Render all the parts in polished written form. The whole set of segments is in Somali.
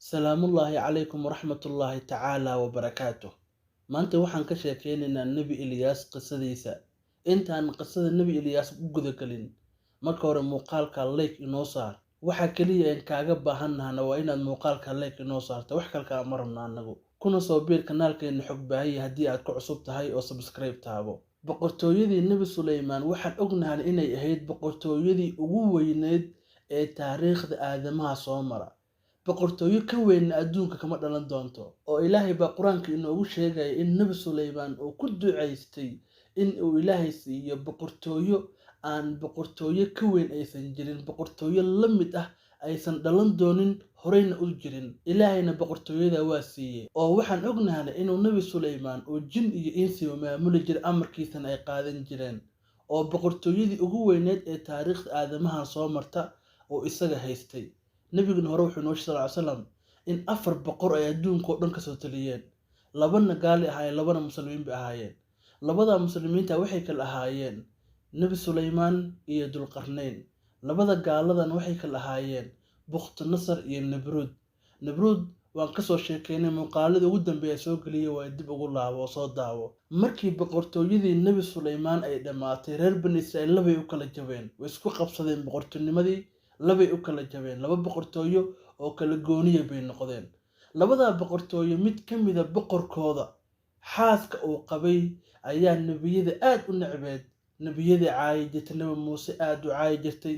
Salaamullaahi calaykum waraxmatullaahi tacaala wabarakaatuh. Maanta waxaan ka sheekeynaynaa Nebi Ilyaas qisadiisa. Intaan qisada Nebi Ilyaas u guda galin, marka hore muuqaalka like inoo saar. Waxa kaliya aan kaaga baahanahay waa inaad muuqaalka like inoo saarto. Wax kale ma rabno anagu. Kuna soo biir kanaalkeena xog baahiye haddii aad ku cusub tahay oo subscribe taabo. Boqortooyadii Nebi Suleymaan waxaan ognahay inay ahayd boqortooyadii ugu weyneed ee taariikhda aadamaha soo mara. boqortooyo ka weyn adduunka kama dhalan doonto oo Ilaahay baa Quraanka inoogu sheegay in Nabi Suleymaan uu ku duceystay in uu Ilaahay siiyo boqortooyo aan boqortooyo ka weyn aysan jirin, boqortooyo la mid ah aysan dhalan doonin, horeyna u jirin. Ilaahayna boqortooyada waa siiyay oo waxaan ognahay inuu Nabi Suleymaan oo jin iyo insi maamuli jiray, amarkiisana ay qaadan jireen, oo boqortooyadii ugu weyneed ee taariikhda aadamaha soo marta oo isaga haystay. Nabiga hore wuxuu noo sheegay sallallahu in 4 boqor ay adduunka oo dhan ka soo taliyeen, labana gaali ahaayeen, labana muslimiin bay ahaayeen. Labada muslimiinta waxay kala ahaayeen Nabi Suleymaan iyo Dulqarnayn. Labada gaaladan waxay kala ahaayeen Bukhtinasar iyo Nabruud. Nabruud waan ka soo sheekeynay muuqaalada ugu dambeeyay soo galiyay, waa dib ugu laabo oo soo daawo. Markii boqortooyadii Nabi Suleymaan ay dhamaatay, reer Bani Israa'iil labay u kala jabeen, way isku qabsadeen boqortinimadii, labay u kala jabeen, laba boqortooyo oo kala gooniya bay noqdeen. Labada boqortooyo mid ka mid ah boqorkooda xaaska uu qabay ayaa nabiyada aad u necbeed, nabiyada caayi jirtay. Nabi Muuse aad u caayi jirtay,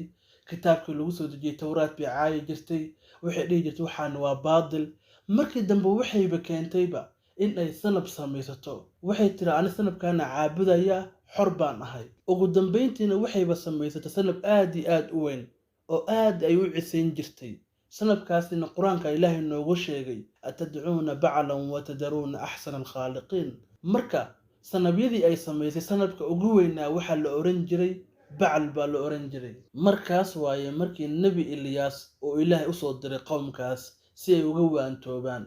kitaabkii lagu soo dejiyay Tawraat bay caayi jirtay, waxay dhihi jirtay waxaan waa baadil. Markii dambe waxayba keentayba in ay sanab samaysato. Waxay tiri ani sanabkaana caabudaya, xor baan ahay. Ugu dambeyntiina waxayba samaysatay sanab aad iyo aad u weyn oo aad ay u cisayn jirtay. sanabkaasina Quraanka Ilaahay noogu sheegay atadcuuna baclan wa tadaruuna ahsana al-khaaliqiin. Marka sanabyadii ay samaysay, sanabka ugu weynaa waxa la oran jiray Bacal baa la oran jiray. Markaas waaye markii Nabi Ilyaas oo Ilaahay u soo diray qowmkaas si ay uga waantoobaan.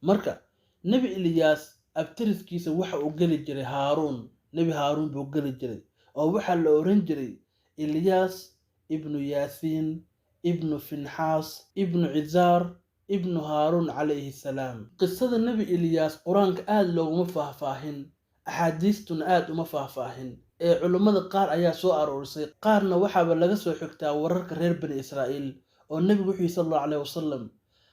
Marka Nabi Ilyaas abtiriskiisa waxa uu gali jiray Haaruun. Nabi Haaruun buu gali jiray oo waxa la oran jiray Ilyaas ibnu Yaasiin ibnu Finxaas ibnu Cizaar ibnu Haaruun calayhi salaam. Qisada Nabi Ilyaas Quraanka aad looguma faahfaahin, axaadiistuna aad uma faahfaahin, ee culimada qaar ayaa soo aroorisay, qaarna waxaaba laga soo xigtaa wararka reer Bani Israa'iil oo Nabigu wuxuu sallallahu alayhi wasallam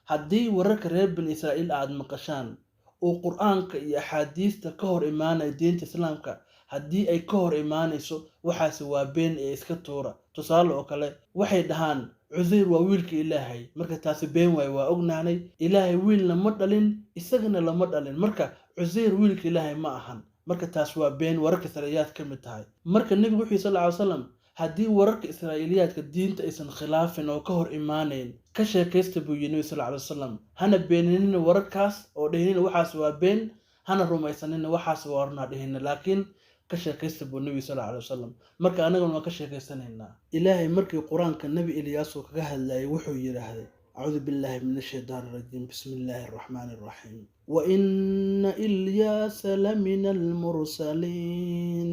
haddii wararka reer Bani Israa'iil aad maqashaan oo Quraanka iyo axaadiista ka hor imaanay diinta Islaamka, haddii ay ka hor imaanayso waxaasi waa been ee iska tuura. Tusaale oo kale waxay dhahaan Cuzeyr waa wiilka Ilaahay, marka taasi been waay, waa ognaanay. Ilaahay wiilna ma dhalin, isagana lama dhalin, marka Cuzeyr wiilka Ilaahay ma ahan, marka taas waa been wararka Israa'iiliyaad ka mid tahay. Marka Nabigu wuxuu sallallahu alayhi wasallam haddii wararka Israa'iiliyaadka diinta aysan khilaafin oo ka hor imaanayn, ka sheekaysta buu yiri sallallahu alayhi wasallam, hana beeninin wararkaas oo dhahinina waxaas waa been, hana rumaysanina waxaas waa warna dhahinina, laakiin ka sheekaysta buu Nabi sallallahu alayhi wasallam. Marka anaguna waan ka sheekaysanaynaa. Ilaahay markii Quraanka Nabi Ilyaas uu kaga hadlayay wuxuu yiraahday أعوذ بالله من الشيطان الرجيم بسم الله الرحمن الرحيم وإن إلياس لمن المرسلين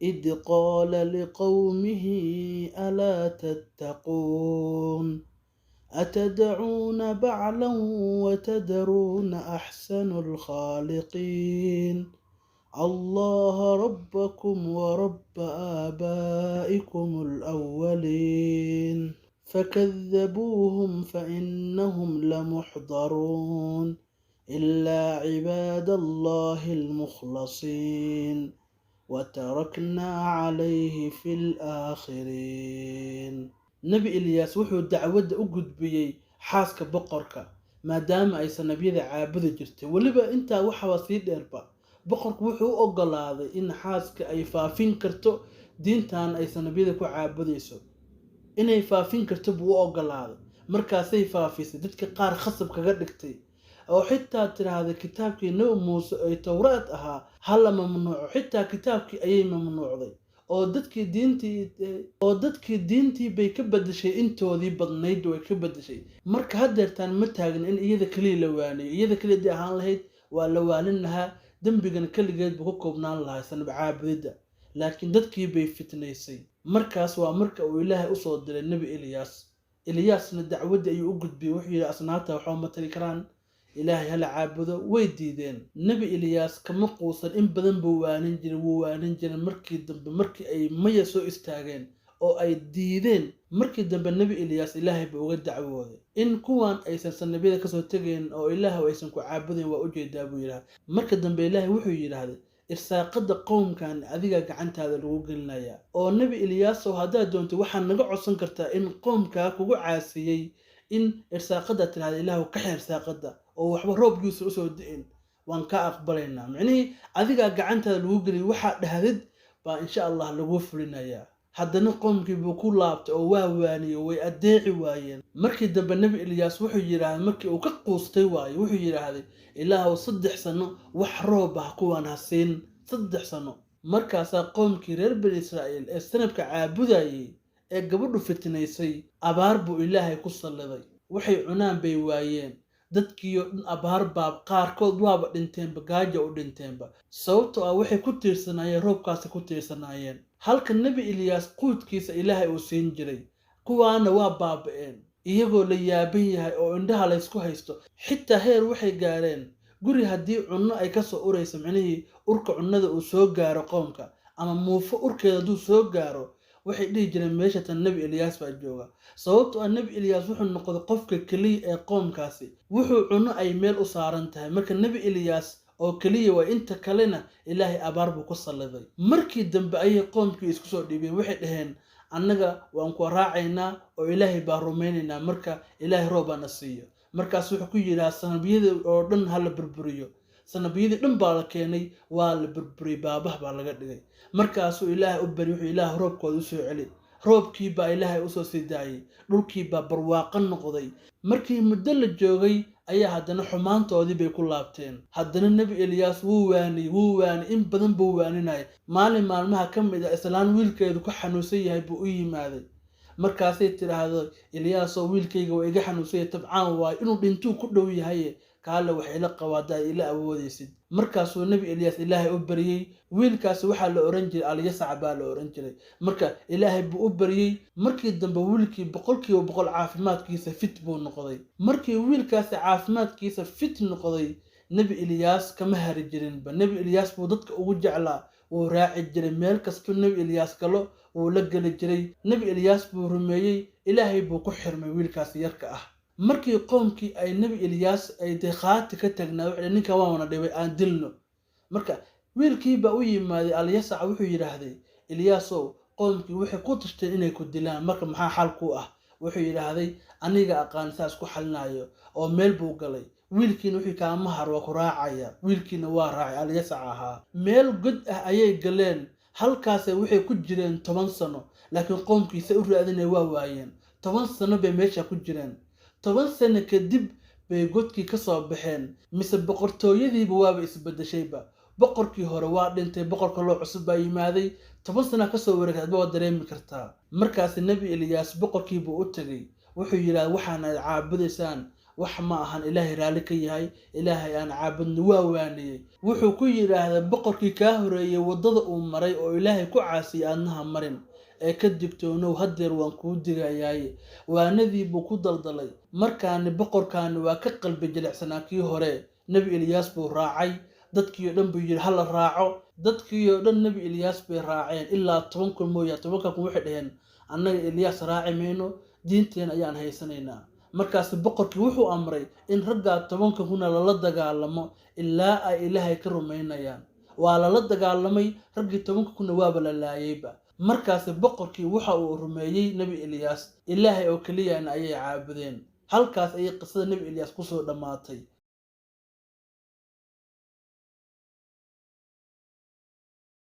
إذ قال لقومه ألا تتقون أتدعون بعلا وتذرون أحسن الخالقين الله ربكم ورب آبائكم الأولين فكذبوهم فإنهم لمحضرون إلا عباد الله المخلصين وتركنا عليه في الآخرين. نبي إلياس وحو دعوة أقود بي حاسك بقرك ما دام أي سنبيذ عابد جرتي ولبا انت وحا وسيد إربا boqorku wuxuu ogolaaday in xaaska ay faafin karto diintan ay sanabiyada ku caabudayso, inay faafin karto buu ogolaaday. Markaasay faafisay, dadka qaar khasab kaga dhigtay oo xitaa tiraahday kitaabkii Nabi Muuse ee Tawraat ahaa hal mamnuuc, xitaa kitaabkii ayay mamnuucday oo dadkii diintii bay ka badashay, intoodii badnayd way ka badashay. Marka hadeertaan ma taagin in iyada kaliya la waaniyo, iyada kaliya ahaan lahayd waa la waalin lahaa, dambigan kaligeed buu ku koobnaan lahaa sanab caabudida, laakiin dadkii bay fitnaysay. Markaas waa marka uu Ilaahay u soo diray Nabi Ilyaas Ilyaasna dacwadii ayuu u gudbiyey, wuxuu yidhi asnaabta waxba ma tari karaan, ilaahay hala caabudo. Way diideen. Nabi Ilyaas kama quusan, in badan buu waanin jiray markii dambe markii ay maya soo istaageen oo ay diideen. Markii dambe Nabi Ilyaas ilaahay buu uga dacwooday in kuwan aysan sanabiyada kasoo tageen oo ilaahay aysan ku caabudeen, waa ujeedaa buu yidhaahday. marka dambe ilaahay wuxuu yidhaahday irsaaqada qowmkan adiga gacantaada lagu gelinayaa. oo Nabi Ilyaas oo haddaad doonto waxaad naga codsan kartaa in qowmkaa kugu caasiyey in irsaaqada tiraahdo ilaahu ka xir irsaaqada oo waxba roobkiisa usoo di'in, waan ka aqbalaynaa. micnihii adiga gacantaada lagu geliyay waxaad dhahdid baa insha Allah lagu fulinayaa. haddana qowmkii buu ku laabtay oo waa waaniyey, way adeeci waayeen. markii dambe Nabi Ilyaas wuxuu yidhaahday markii uu ka quustay waaye, wuxuu yidhaahday ilaahu 3 sano wax roob ah kuwaan ha siin, 3 sano. markaasaa qowmkii reer bani Israa'iil ee sanadka caabudayay ee gabadhu fitnaysay abaar buu ilaahay ku salliday. waxay cunaan bay waayeen. dadkiiyo dhan abaar baab qaarkood waaba dhinteenba, gaajo u dhinteenba, sababtoo ah waxay ku tiirsanaayeen roobkaasi ku tiirsanaayeen. halka Nabi Ilyaas quudkiisa ilaahay uu siin jiray, kuwaana waa baaba'een iyagoo la yaaban yahay oo indhaha la isku haysto. xitaa heer waxay gaareen guri haddii cunno ay ka soo urayso, micnihii urka cunnada uu soo gaaro qowmka ama muufo urkeeda hadduu soo gaaro, waxay dhihi jireen meesha tan Nabi Ilyaas baa jooga. sababtoo ah Nabi Ilyaas wuxuu noqday qofka kaliya ee qowmkaasi wuxuu cunno ay meel u saaran tahay. marka Nabi Ilyaas oo kaliya waa, inta kalena ilaahay abaar buu ku salliday. markii dambe ayay qowmkii isku soo dhiibeen, waxay dhaheen annaga waan ku raacaynaa oo ilaahay baa rumaynaynaa, marka ilaahay roob bana siiyo. markaas wuxuu ku yidhaha sanabiyada oo dhan hala burburiyo. sanabiyadii dhan baa la keenay, waa la burburiyey, baabah baa laga dhigay. markaasuu ilaahay u bari, wuxuu ilaahay roobkooda u soo celi. roobkii baa ilaahay usoo sii daayay, dhulkii baa barwaaqo noqday. markii muddo la joogay ayaa haddana xumaantoodii bay ku laabteen. haddana Nabi Ilyaas wuu waaniyey, in badan buu waaninayay. maalin maalmaha ka mid ah islaan wiilkeedu ku xanuunsan yahay buu u yimaaday. markaasay tiraahdo Ilyaasoo wiilkayga waa iga xanuunsan yahay, tabcaan waayo inuu dhintuu ku dhow yahay, kaale wax ila qawaada ila awoodaysid. markaasuu Nabi Ilyaas ilaahay u bariyey. wiilkaasi waxaa la oran jiray Alyasac baa la oran jiray. marka ilaahay buu u bariyey. markii dambe wiilkii 100% caafimaadkiisa fit buu noqday. markii wiilkaasi caafimaadkiisa fit noqday, Nabi Ilyaas kama hari jirinba. Nabi Ilyaas buu dadka ugu jeclaa, wuu raaci jiray meel kastoo Nabi Ilyaas galo wuu la geli jiray. Nabi Ilyaas buu rumeeyey, ilaahay buu ku xirmay wiilkaasi yarka ah. markii qowmkii ay Nabi Ilyaas ay deeqaati ka tagnaa, wuxuu ninka waa wana dhibay aan dilno. marka wiilkii baa u yimaaday Alyasac, wuxuu yiraahday Ilyaasow qowmkii waxay ku tashteen inay ku dilaan, marka maxaa xal ku ah? wuxuu yiraahday aniga aqaan saas ku xalnaayo, oo meel buu galay. wiilkiina wixii kaama har waa ku raacaya. wiilkiina waa raacay Alyasac ahaa. meel god ah ayay galeen. halkaas waxay ku jireen 10 sano, laakiin qowmkiisa u raadinay waa waayeen. 10 sano bay meesha ku jireen. 10 sano kadib bay godkii ka soo baxeen. mise boqortooyadiiba waaba isbedeshayba. boqorkii hore waa dhintay, boqorka loo cusub baa yimaaday. 10 sano ka soo wareegtay waa dareemi kartaa. markaas Nabi Ilyaas boqorkii buu u tagay, wuxuu yiraahday waxaan aad caabudaysaan wax ma ahan, ilaahay raali ka yahay, ilaahay aan caabudno. waa waaniyey. wuxuu ku yiraahday boqorkii ka horeeyay wadada uu maray oo ilaahay ku caasiyay aadnaha marin, ee ka digtoonow hadeer waan kuu digayaay. waanadii buu ku daldalay. markaani boqorkaani waa ka qalbi jilicsanaa kii hore. Nabi Ilyaas buu raacay. dadkii oo dhan buu yiri hala raaco. dadkii oo dhan Nabi Ilyaas bay raaceen ilaa 10 kun mooya. 10 kun waxay dhaheen annaga Ilyaas raaci mayno, diinteena ayaan haysanaynaa. markaas boqorkii wuxuu amray in ragga 10 kun la dagaalamo ilaa ay ilaahay ka rumaynayaan. waa la dagaalamay, raggii 10 kun waaba la laayayba. markaas boqorkii waxa uu rumeeyay Nabi Ilyaas, ilaahay oo kaliya ayay caabudeen. halkaas ayay qisada Nabi Ilyaas ku soo dhamaatay.